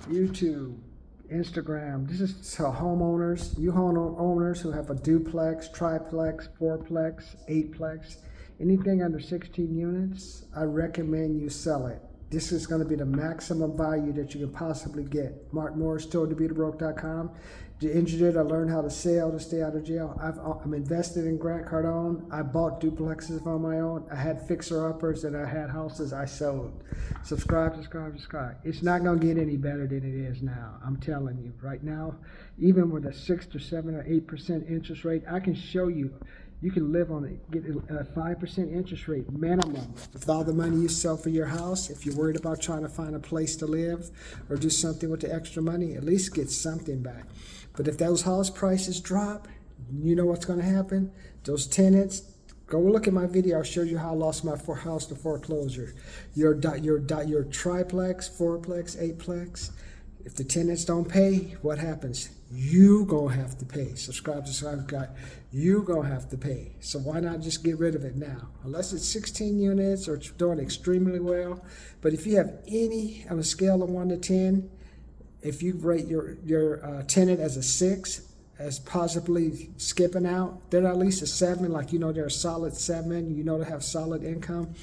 YouTube, Instagram. This is to homeowners, you homeowners who have a duplex, triplex, fourplex, eightplex, anything under 16 units. I recommend you sell it. This is going to be the maximum value that you can possibly get. Mark Morris told tobeTheBroke.com. To injured, I learned how to sell to stay out of jail. I'm invested in Grant Cardone. I bought duplexes on my own. I had fixer-uppers and I had houses I sold. Subscribe, subscribe, subscribe. It's not going to get any better than it is now. I'm telling you. Right now, even with a 6 or 7 or 8% interest rate, I can show you. You can live on it, get a 5% interest rate minimum. With all the money you sell for your house, if you're worried about trying to find a place to live or do something with the extra money, at least get something back. But if those house prices trop, you know what's going to happen? Those tenants, go look at my video. I'll show you how I lost my house to foreclosure. Your triplex, fourplex, eightplex. If the tenants don't pay, what happens? You gonna have to pay. Subscribe, guys. You gonna have to pay. So why not just get rid of it now? Unless it's 16 units or it's doing extremely well. But if you have any on a scale of 1 to 10, if you rate your tenant as a 6, as possibly skipping out, they're at least a 7. Like they're a solid 7. They have solid income.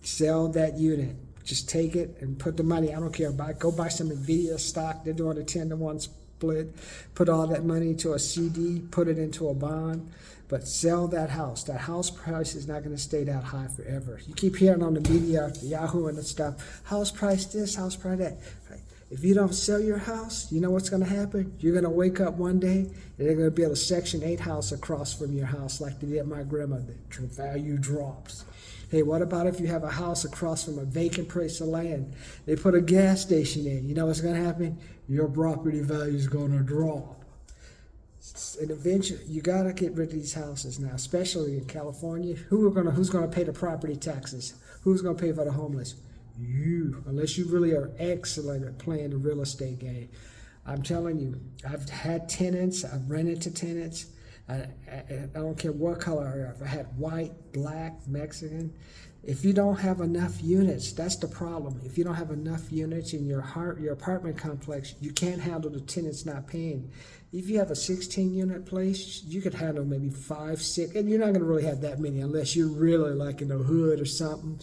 Sell that unit. Just take it and put the money. I don't care. Go buy some Nvidia stock. They're doing a 10-to-1 split. Put all that money into a CD. Put it into a bond. But sell that house. That house price is not going to stay that high forever. You keep hearing on the media, Yahoo and the stuff, house price this, house price that. Right? If you don't sell your house, you know what's going to happen? You're going to wake up one day and they're going to build a Section 8 house across from your house like they did my grandmother. The value drops. Hey, what about if you have a house across from a vacant piece of land? They put a gas station in. You know what's going to happen? Your property value is going to drop. And eventually, you got to get rid of these houses now, especially in California. Who's going to pay the property taxes? Who's going to pay for the homeless? You, unless you really are excellent at playing the real estate game. I'm telling you, I've had tenants. I've rented to tenants. I don't care what color I have. I had white, black, Mexican. If you don't have enough units, that's the problem. If you don't have enough units in your apartment complex, you can't handle the tenants not paying. If you have a 16-unit place, you could handle maybe 5, 6, and you're not going to really have that many unless you're really like in the hood or something.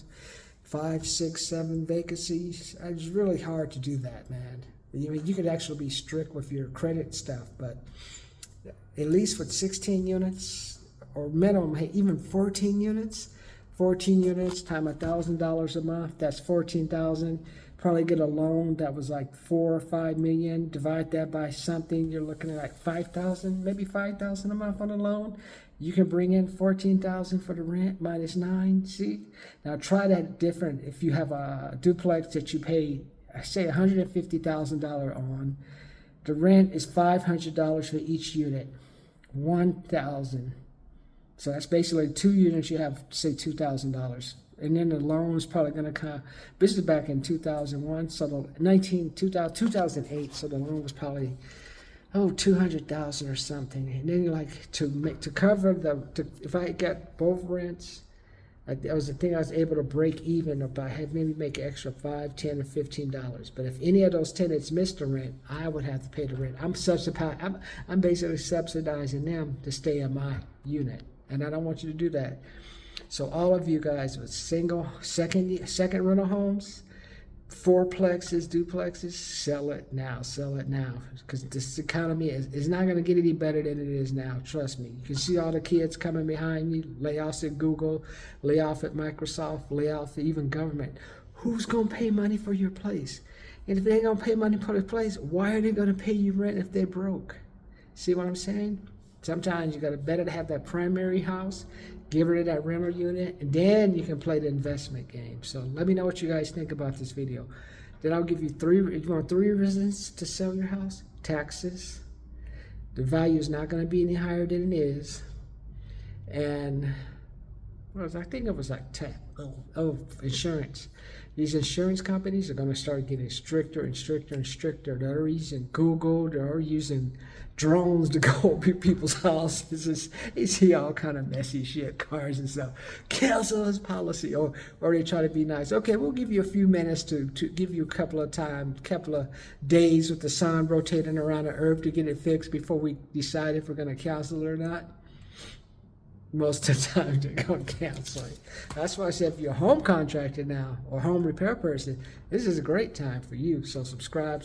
5, 6, 7 vacancies. It's really hard to do that, man. You could actually be strict with your credit stuff, but at least with 16 units or minimum, hey, even 14 units. 14 units times $1,000 a month, that's 14,000. Probably get a loan that was like 4 or 5 million. Divide that by something, you're looking at like 5,000, maybe 5,000 a month on a loan. You can bring in 14,000 for the rent minus 9. See, now try that different. If you have a duplex that you pay, say $150,000 on, the rent is $500 for each unit. 1,000. So that's basically 2 units. You have say $2,000, and then the loan is probably going to come. This is back in 2001, so the 2008. So the loan was probably 200,000 or something. And then like to cover if I got both rents, that was the thing I was able to break even, or I had maybe make an extra $5, $10, or $15. But if any of those tenants missed the rent, I would have to pay the rent. I'm basically subsidizing them to stay in my unit, and I don't want you to do that. So all of you guys with second rental homes, fourplexes, duplexes, sell it now, because this economy is not going to get any better than it is now. Trust me. You can see all the kids coming behind me, layoffs at Google, layoff at Microsoft, layoff at even government. Who's going to pay money for your place? And if they ain't going to pay money for the place, why are they going to pay you rent if they're broke? See what I'm saying? Sometimes you got to better to have that primary house, give rid of that rental unit, and then you can play the investment game. So let me know what you guys think about this video. Then I'll give you 3. You want 3 reasons to sell your house? Taxes. The value is not going to be any higher than it is. And I think it was like insurance. These insurance companies are going to start getting stricter and stricter and stricter. They're using Google, they're using drones to go to people's houses. You see all kind of messy shit, cars and stuff. Cancel his policy, or they try to be nice. Okay, we'll give you a few minutes to give you a couple of days with the sun rotating around the earth to get it fixed before we decide if we're going to cancel it or not. Most of the time they're going to cancel it. That's why I said if you're a home contractor now or home repair person, this is a great time for you. So subscribe.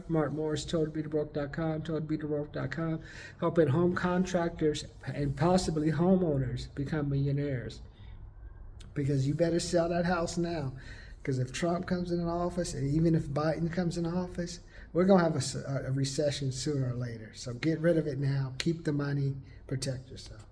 Mark Morris, toldtobetobroke.com, helping home contractors and possibly homeowners become millionaires. Because you better sell that house now. Because if Trump comes in office, and even if Biden comes in office, we're going to have a recession sooner or later. So get rid of it now. Keep the money. Protect yourself.